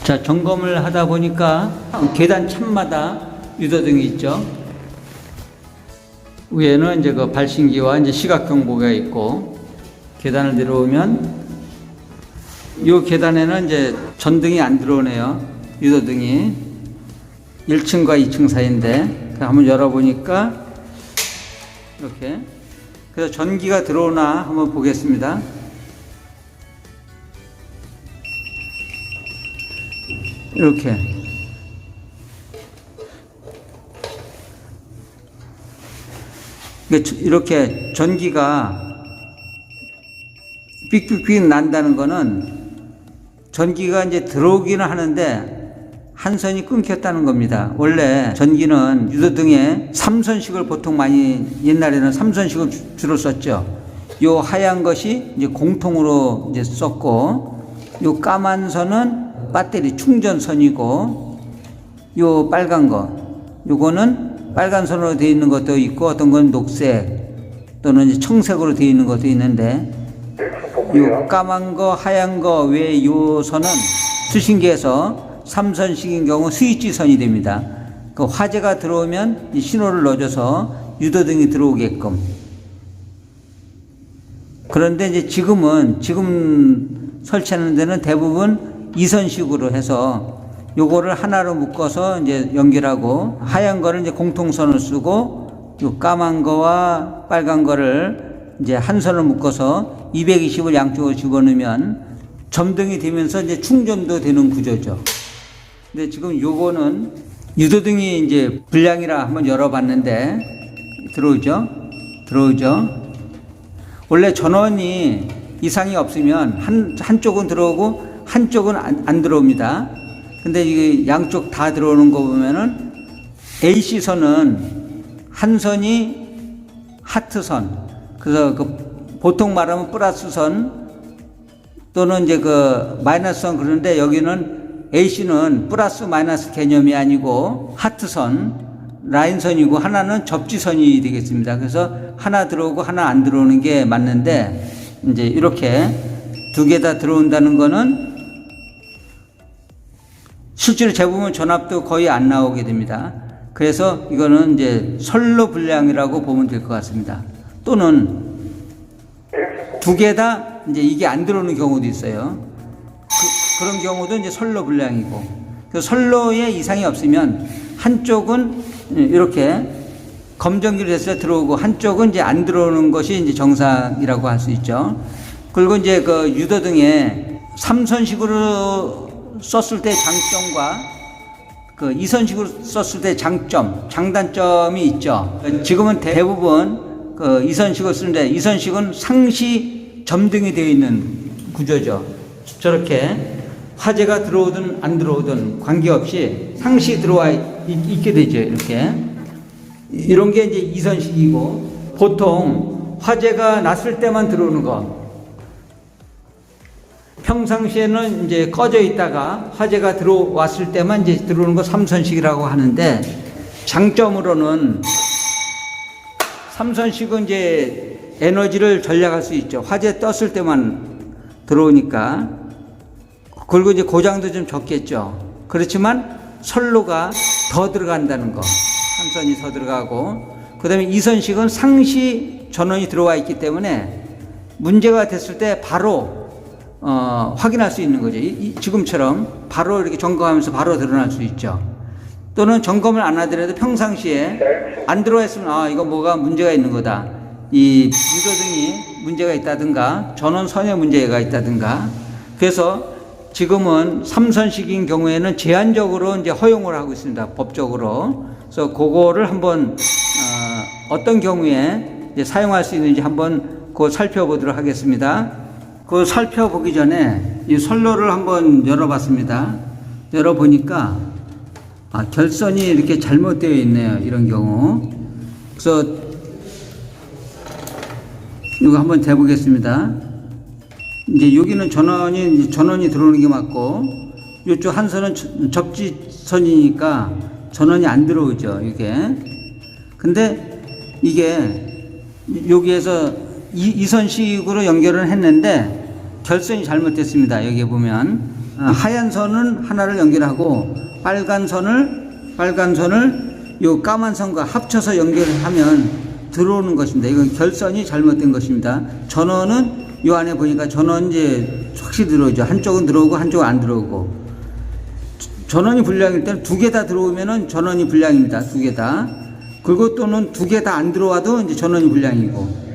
자, 점검을 하다 보니까 계단 참마다 유도등이 있죠. 위에는 이제 그 발신기와 이제 시각 경보가 있고, 계단을 내려오면 이 계단에는 이제 전등이 안 들어오네요. 유도등이 1층과 2층 사이인데 한번 열어보니까 이렇게, 그래서 전기가 들어오나 한번 보겠습니다. 이렇게 이렇게 전기가 삑삑삑 난다는 거는 전기가 이제 들어오기는 하는데 한 선이 끊겼다는 겁니다. 원래 전기는 유도등에 3선씩을 보통 많이, 옛날에는 3선씩을 주로 썼죠. 요 하얀 것이 이제 공통으로 이제 썼고, 요 까만 선은 배터리 충전선이고, 요 빨간 거, 요거는 빨간 선으로 되어 있는 것도 있고, 어떤 건 녹색 또는 이제 청색으로 되어 있는 것도 있는데, 요 까만 거, 하얀 거 외에 요 선은 수신기에서 3선씩인 경우 스위치 선이 됩니다. 그 화재가 들어오면 이 신호를 넣어줘서 유도등이 들어오게끔. 그런데 이제 지금 설치하는 데는 대부분 2선식으로 해서 요거를 하나로 묶어서 이제 연결하고, 하얀 거를 이제 공통선을 쓰고, 요 까만 거와 빨간 거를 이제 한 선을 묶어서 220을 양쪽으로 집어넣으면 점등이 되면서 이제 충전도 되는 구조죠. 근데 지금 요거는 유도등이 이제 불량이라 한번 열어봤는데 들어오죠? 원래 전원이 이상이 없으면 한쪽은 들어오고 한쪽은 안 들어옵니다. 근데 이게 양쪽 다 들어오는 거 보면은 AC선은 한 선이 하트선, 그래서 그 보통 말하면 플러스선 또는 이제 그 마이너스선, 그런데 여기는 AC는 플러스 마이너스 개념이 아니고 하트선, 라인선이고, 하나는 접지선이 되겠습니다. 그래서 하나 들어오고 하나 안 들어오는 게 맞는데, 이제 이렇게 두 개 다 들어온다는 거는 실제로 재보면 전압도 거의 안 나오게 됩니다. 그래서 이거는 이제 선로 불량이라고 보면 될 것 같습니다. 또는 두 개 다 이제 이게 안 들어오는 경우도 있어요. 그런 경우도 이제 선로 불량이고, 그 선로에 이상이 없으면 한쪽은 이렇게 검정기로 됐을 때 들어오고 한쪽은 이제 안 들어오는 것이 이제 정상이라고 할 수 있죠. 그리고 이제 그 유도등에 3선식으로 썼을 때 장점과 그 2선식으로 썼을 때 장단점이 있죠. 지금은 대부분 그 2선식을 쓰는데, 2선식은 상시 점등이 되어 있는 구조죠. 저렇게 화재가 들어오든 안 들어오든 관계없이 상시 들어와 있게 되죠. 이렇게. 이런 게 이제 2선식이고, 보통 화재가 났을 때만 들어오는 거, 평상시에는 이제 꺼져 있다가 화재가 들어왔을 때만 이제 들어오는 거 3선식이라고 하는데, 장점으로는 3선식은 이제 에너지를 절약할 수 있죠. 화재 떴을 때만 들어오니까. 그리고 이제 고장도 좀 적겠죠. 그렇지만 선로가 더 들어간다는 거, 한 선이 더 들어가고, 그 다음에 2선식은 상시 전원이 들어와 있기 때문에 문제가 됐을 때 바로 확인할 수 있는 거죠. 지금처럼 바로 이렇게 점검하면서 바로 드러날 수 있죠. 또는 점검을 안 하더라도 평상시에 안 들어왔으면 이거 뭐가 문제가 있는 거다, 이 유도등이 문제가 있다든가 전원선에 문제가 있다든가. 그래서 지금은 3선식인 경우에는 제한적으로 이제 허용을 하고 있습니다, 법적으로. 그래서 그거를 한번 어떤 경우에 이제 사용할 수 있는지 한번 그거 살펴보도록 하겠습니다. 그 살펴보기 전에 이 선로를 한번 열어봤습니다. 열어보니까 결선이 이렇게 잘못되어 있네요, 이런 경우. 그래서 이거 한번 대보겠습니다. 이제 여기는 전원이 들어오는 게 맞고, 이쪽 한 선은 접지선이니까 전원이 안 들어오죠, 이게. 근데 이게 여기에서 2선식으로 연결을 했는데 결선이 잘못됐습니다. 여기 보면 하얀 선은 하나를 연결하고 빨간 선을 요 까만 선과 합쳐서 연결하면 들어오는 것입니다. 이건 결선이 잘못된 것입니다. 전원은 요 안에 보니까 전원 이제 확실히 들어오죠. 한쪽은 들어오고 한쪽은 안 들어오고. 전원이 불량일 때는 두 개 다 들어오면은 전원이 불량입니다. 두 개 다. 그리고 또는 두 개 다 안 들어와도 이제 전원이 불량이고.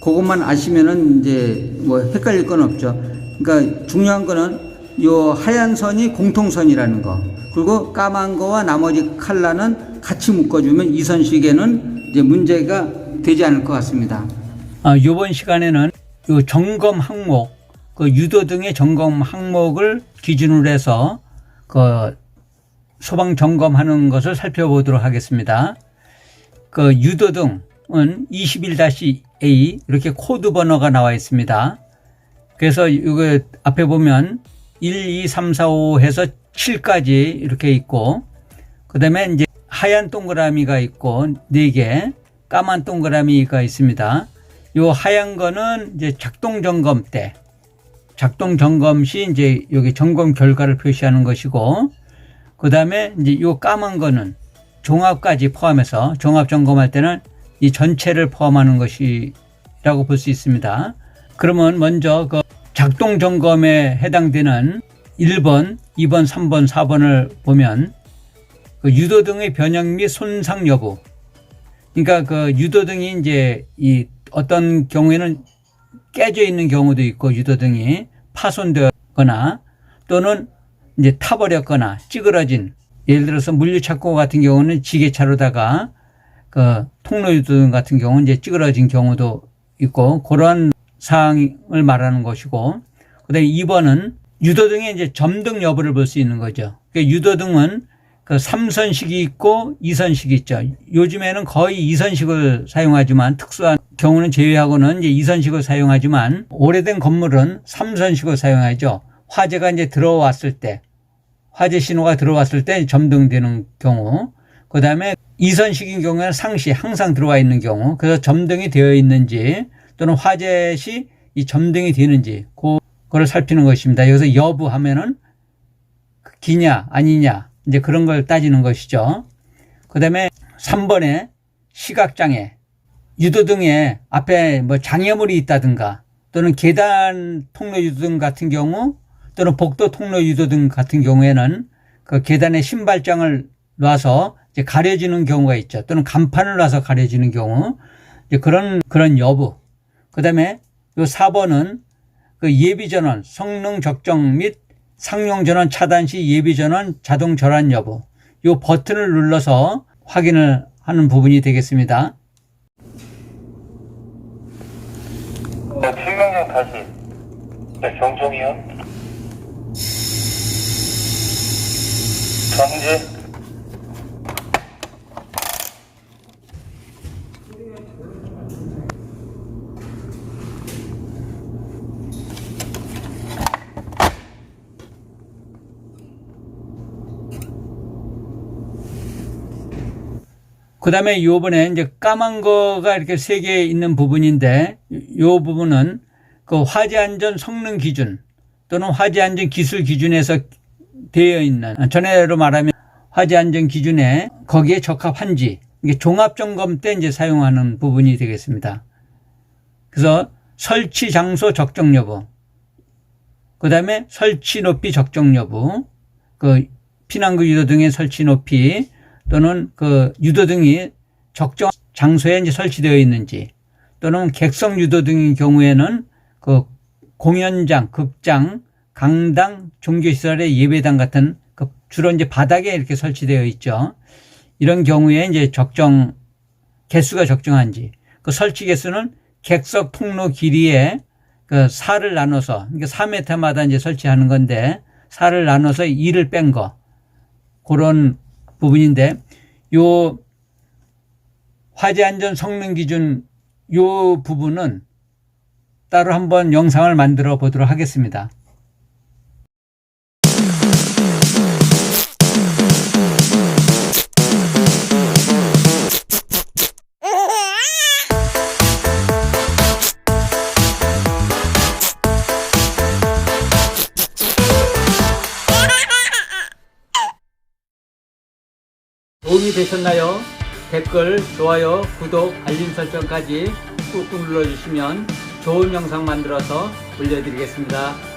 그것만 아시면은 이제 뭐 헷갈릴 건 없죠. 그러니까 중요한 거는 요 하얀 선이 공통선이라는 거. 그리고 까만 거와 나머지 칼라는 같이 묶어주면 이선식에는 이제 문제가 되지 않을 것 같습니다. 이번 시간에는 요 점검 항목, 그 유도등의 점검 항목을 기준으로 해서 그 소방 점검하는 것을 살펴보도록 하겠습니다. 그 유도등은 21-A 이렇게 코드 번호가 나와 있습니다. 그래서 이거 앞에 보면 1, 2, 3, 4, 5 해서 7까지 이렇게 있고, 그 다음에 이제 하얀 동그라미가 있고 4개, 까만 동그라미가 있습니다. 요 하얀 거는 이제 작동 점검 때, 작동 점검 시 이제 여기 점검 결과를 표시하는 것이고, 그 다음에 이제 요 까만 거는 종합까지 포함해서 종합 점검할 때는 이 전체를 포함하는 것이라고 볼 수 있습니다. 그러면 먼저 그 작동 점검에 해당되는 1번, 2번, 3번, 4번을 보면 그 유도등의 변형 및 손상 여부. 그러니까 그 유도등이 이제 이 어떤 경우에는 깨져 있는 경우도 있고, 유도등이 파손되거나 또는 이제 타버렸거나 찌그러진, 예를 들어서 물류착고 같은 경우는 지게차로다가 그 통로 유도등 같은 경우는 이제 찌그러진 경우도 있고, 그런 사항을 말하는 것이고, 그다음에 2번은 유도등의 이제 점등 여부를 볼 수 있는 거죠. 그러니까 유도등은 그 3선식이 있고 2선식이 있죠. 요즘에는 거의 2선식을 사용하지만, 특수한 경우는 제외하고는 이제 2선식을 사용하지만, 오래된 건물은 3선식을 사용하죠. 화재가 이제 들어왔을 때, 화재 신호가 들어왔을 때 점등되는 경우, 그 다음에 2선식인 경우에는 상시, 항상 들어와 있는 경우, 그래서 점등이 되어 있는지 또는 화재 시 이 점등이 되는지 그거를 살피는 것입니다. 여기서 여부 하면은 기냐 아니냐 이제 그런 걸 따지는 것이죠. 그 다음에 3번에 시각장애, 유도등에 앞에 뭐 장애물이 있다든가 또는 계단 통로 유도등 같은 경우 또는 복도 통로 유도등 같은 경우에는 그 계단에 신발장을 놔서 이제 가려지는 경우가 있죠. 또는 간판을 놔서 가려지는 경우, 이제 그런 여부. 그 다음에 요 4번은 그 예비전원, 성능 적정 및 상용전원 차단 시 예비전원 자동 절환 여부. 요 버튼을 눌러서 확인을 하는 부분이 되겠습니다. 네, 필명령 다시. 네, 정정이요. 정지. 그 다음에 요번에 이제 까만 거가 이렇게 3개 있는 부분인데, 요 부분은 그 화재안전 성능 기준 또는 화재안전 기술 기준에서 되어 있는, 전에로 말하면 화재안전 기준에 거기에 적합한지, 이게 종합점검 때 이제 사용하는 부분이 되겠습니다. 그래서 설치 장소 적정 여부, 그 다음에 설치 높이 적정 여부, 그 피난구 유도등의 설치 높이 또는 그 유도등이 적정 장소에 이제 설치되어 있는지, 또는 객석 유도등인 경우에는 그 공연장, 극장, 강당, 종교시설의 예배당 같은 그 주로 이제 바닥에 이렇게 설치되어 있죠. 이런 경우에 이제 적정 개수가 적정한지, 그 설치 개수는 객석 통로 길이에 그 4를 나눠서, 그러니까 4m마다 이제 설치하는 건데 4를 나눠서 2를 뺀 거, 그런 부분인데, 요 화재안전 성능 기준 요 부분은 따로 한번 영상을 만들어 보도록 하겠습니다. 도움이 되셨나요? 댓글, 좋아요, 구독, 알림 설정까지 꾹꾹 눌러주시면 좋은 영상 만들어서 올려드리겠습니다.